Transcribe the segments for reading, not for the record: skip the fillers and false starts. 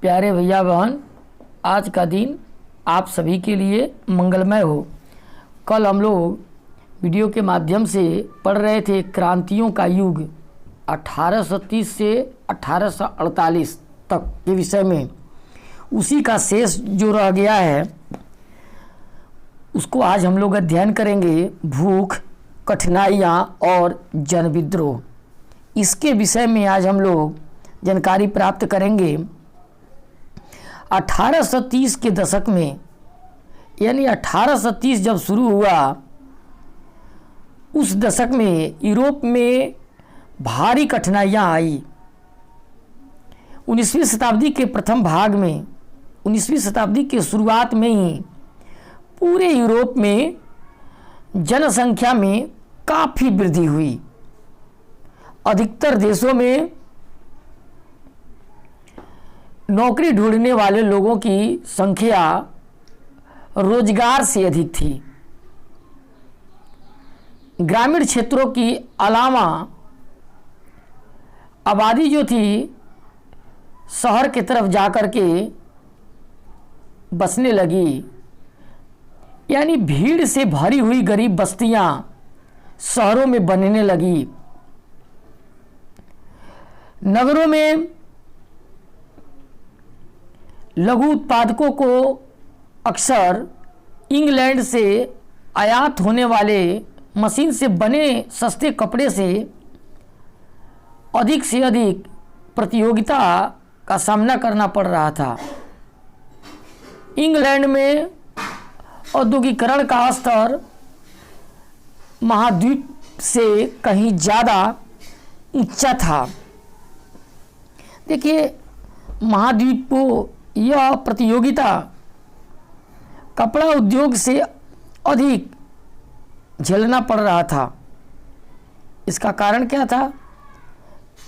प्यारे भैया बहन, आज का दिन आप सभी के लिए मंगलमय हो। कल हम लोग वीडियो के माध्यम से पढ़ रहे थे क्रांतियों का युग 1830 से 1848 तक के विषय में। उसी का शेष जो रह गया है उसको आज हम लोग अध्ययन करेंगे। भूख, कठिनाइयाँ और जनविद्रोह, इसके विषय में आज हम लोग जानकारी प्राप्त करेंगे। 1830 के दशक में, यानी 1830 जब शुरू हुआ, उस दशक में यूरोप में भारी कठिनाइयाँ आई। 19वीं शताब्दी के प्रथम भाग में, 19वीं शताब्दी के शुरुआत में ही पूरे यूरोप में जनसंख्या में काफ़ी वृद्धि हुई। अधिकतर देशों में नौकरी ढूंढने वाले लोगों की संख्या रोजगार से अधिक थी। ग्रामीण क्षेत्रों की अलावा आबादी जो थी शहर की तरफ जाकर के बसने लगी, यानी भीड़ से भरी हुई गरीब बस्तियां शहरों में बनने लगी। नगरों में लघु उत्पादकों को अक्सर इंग्लैंड से आयात होने वाले मशीन से बने सस्ते कपड़े से अधिक प्रतियोगिता का सामना करना पड़ रहा था। इंग्लैंड में औद्योगिकरण का स्तर महाद्वीप से कहीं ज़्यादा ऊंचा था। देखिए, महाद्वीप को यह प्रतियोगिता कपड़ा उद्योग से अधिक झेलना पड़ रहा था। इसका कारण क्या था?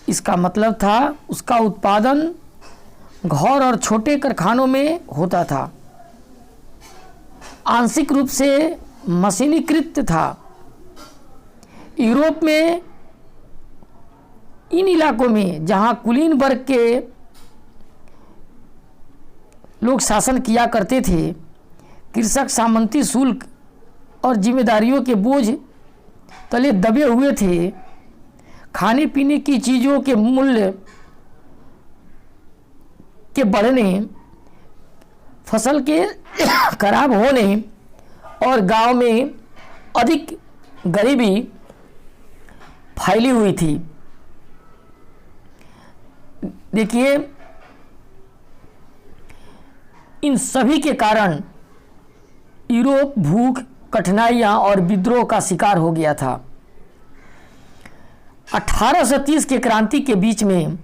इसका मतलब था उसका उत्पादन घर और छोटे कारखानों में होता था, आंशिक रूप से मशीनीकृत था। यूरोप में इन इलाकों में जहां कुलीन वर्ग के लोग शासन किया करते थे, कृषक सामंती शुल्क और जिम्मेदारियों के बोझ तले दबे हुए थे। खाने पीने की चीज़ों के मूल्य के बढ़ने, फसल के खराब होने और गांव में अधिक गरीबी फैली हुई थी। देखिए, इन सभी के कारण यूरोप भूख, कठिनाइयाँ और विद्रोह का शिकार हो गया था। 1830 के क्रांति के बीच में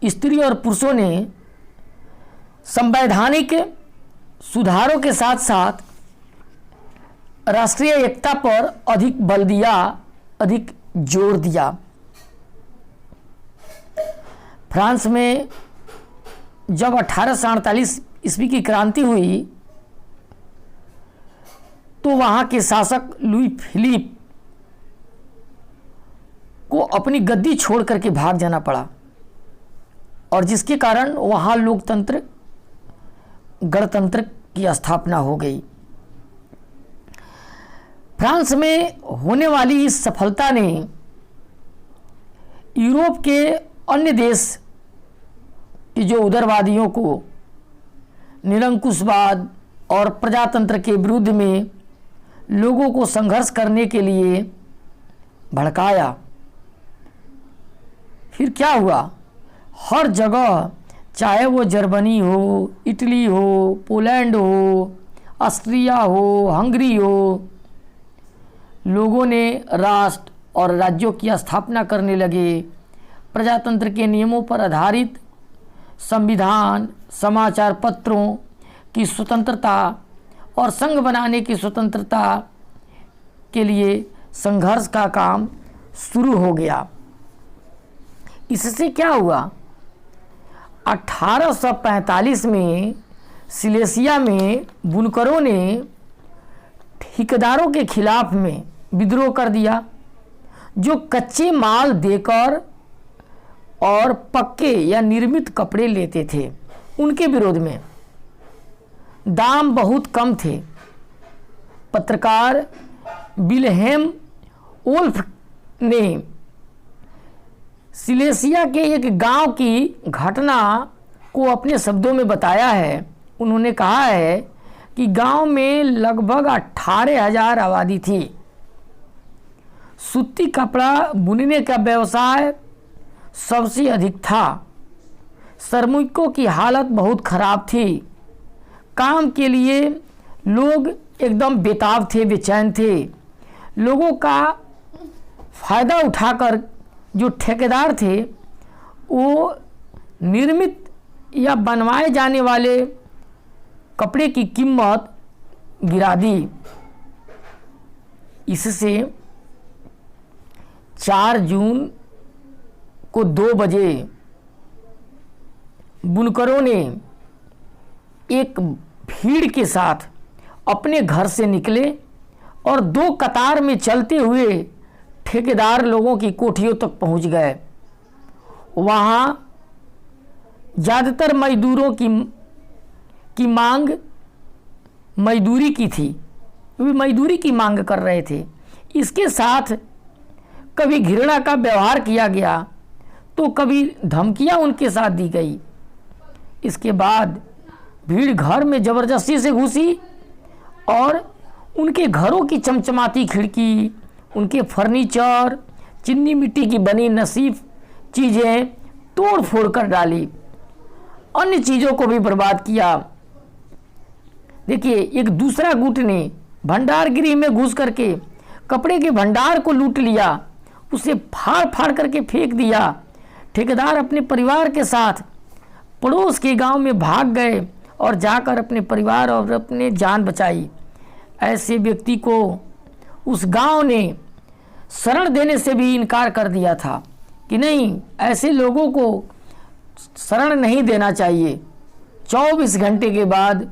स्त्री और पुरुषों ने संवैधानिक सुधारों के साथ साथ राष्ट्रीय एकता पर अधिक बल दिया, अधिक जोर दिया। फ्रांस में जब 1848 ईस्वी की क्रांति हुई तो वहाँ के शासक लुई फिलिप को अपनी गद्दी छोड़ करके भाग जाना पड़ा, और जिसके कारण वहाँ लोकतंत्र, गणतंत्र की स्थापना हो गई। फ्रांस में होने वाली इस सफलता ने यूरोप के अन्य देश कि जो उदारवादियों को निरंकुशवाद और प्रजातंत्र के विरुद्ध में लोगों को संघर्ष करने के लिए भड़काया। फिर क्या हुआ? हर जगह, चाहे वो जर्मनी हो, इटली हो, पोलैंड हो, ऑस्ट्रिया हो, हंगरी हो, लोगों ने राष्ट्र और राज्यों की स्थापना करने लगे। प्रजातंत्र के नियमों पर आधारित संविधान, समाचार पत्रों की स्वतंत्रता और संघ बनाने की स्वतंत्रता के लिए संघर्ष का काम शुरू हो गया। इससे क्या हुआ? 1845 में सिलेसिया में बुनकरों ने ठेकेदारों के खिलाफ में विद्रोह कर दिया, जो कच्चे माल देकर और पक्के या निर्मित कपड़े लेते थे। उनके विरोध में। दाम बहुत कम थे। पत्रकार विल्हेम वोल्फ ने सिलेसिया के एक गांव की घटना को अपने शब्दों में बताया है। उन्होंने कहा है कि गांव में लगभग 18,000 आबादी थी। सूती कपड़ा बुनने का व्यवसाय सबसे अधिक था। श्रमिकों की हालत बहुत खराब थी। काम के लिए लोग एकदम बेताब थे, बेचैन थे। लोगों का फ़ायदा उठाकर जो ठेकेदार थे वो निर्मित या बनवाए जाने वाले कपड़े की कीमत गिरा दी। इससे 4 जून को 2 बजे बुनकरों ने एक भीड़ के साथ अपने घर से निकले और 2 कतार में चलते हुए ठेकेदार लोगों की कोठियों तक पहुंच गए। वहाँ ज़्यादातर मजदूरों की मांग मजदूरी की थी। वे मजदूरी की मांग कर रहे थे। इसके साथ कभी घृणा का व्यवहार किया गया तो कभी धमकियां उनके साथ दी गई। इसके बाद भीड़ घर में ज़बरदस्ती से घुसी और उनके घरों की चमचमाती खिड़की, उनके फर्नीचर, चीनी मिट्टी की बनी नसीब चीज़ें तोड़ फोड़ कर डाली। अन्य चीज़ों को भी बर्बाद किया। देखिए, एक दूसरा गुट ने भंडार गृह में घुस करके कपड़े के भंडार को लूट लिया, उसे फाड़ फाड़ करके फेंक दिया। ठेकेदार अपने परिवार के साथ पड़ोस के गांव में भाग गए और जाकर अपने परिवार और अपने जान बचाई। ऐसे व्यक्ति को उस गांव ने शरण देने से भी इनकार कर दिया था कि नहीं, ऐसे लोगों को शरण नहीं देना चाहिए। 24 घंटे के बाद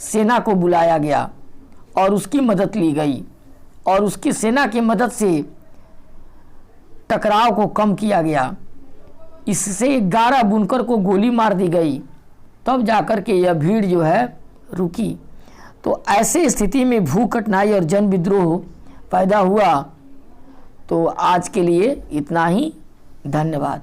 सेना को बुलाया गया और उसकी मदद ली गई और उसकी सेना की मदद से टकराव को कम किया गया। इससे 11 बुनकर को गोली मार दी गई, तब जाकर के यह भीड़ जो है रुकी। तो ऐसे स्थिति में भूख, कठिनाई और जन विद्रोह पैदा हुआ। तो आज के लिए इतना ही। धन्यवाद।